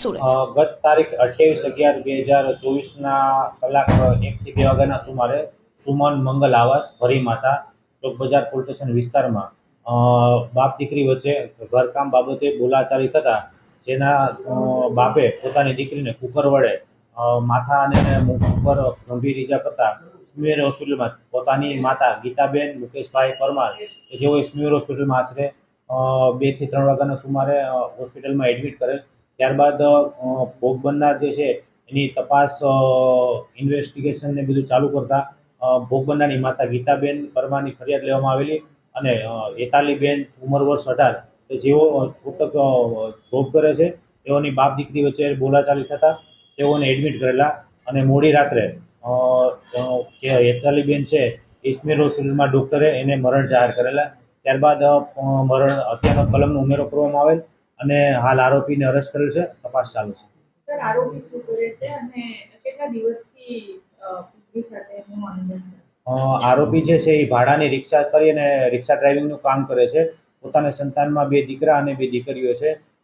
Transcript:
સુરત। ગત તારીખ 28/11/2024ના કલાક 1 થી 2 વાગ્યાના સુમારે સુમન મંગલ આવાસ ભરી માતા ચોક બજાર પોલીસ સ્ટેશન વિસ્તારમાં બાપ દીકરી વચ્ચે ઘરકામ બાબતે બોલાચાલી થતા જેના બાપે પોતાની દીકરીને કુકર વડે માથા અને મુખ ઉપર ગંભીર ઈજા કરતા સ્મીર હોસ્પિટલમાં પોતાની માતા ગીતાબેન મુકેશભાઈ પરમાર કે જેઓ સ્મીર હોસ્પિટલમાં આશરે 2 થી 3 વાગ્યાના સુમારે હોસ્પિટલમાં એડમિટ કરેલ। ત્યારબાદ ભોગ બનનાર જે છે એની તપાસ ઇન્વેસ્ટિગેશન ને બધું ચાલુ કરતા ભોગ બનનારની માતા ગીતાબેન પરમારની ફરિયાદ લેવામાં આવેલી અને એકાલીબેન ઉંમર વર્ષ 18 કે જેઓ છૂટક જોબ કરે છે તેઓની બાપ દીકરી વચ્ચે બોલાચાલી થતા તેઓને એડમિટ કરેલા અને મોડી રાત્રે જે એકાલીબેન છે ઇસ્મીર હોસ્પિટલમાં ડૉક્ટરે એને મરણ જાહેર કરેલા। ત્યારબાદ મરણ હત્યાનો કલમનો ઉમેરો કરવામાં આવેલ અને હાલ આરોપીને અરેસ્ટ કરેલ છે। તપાસ ચાલુ છે। સર, આરોપી શું કરે છે અને કેટલા દિવસથી પુત્રી સાથે એનું અનુબંધ છે? આરોપી જે છે એ ભાડાની રિક્ષા કરી અને રિક્ષા ડ્રાઇવિંગનું કામ કરે છે। પોતાના સંતાનમાં 2 દીકરા અને 2 દીકરીઓ છે।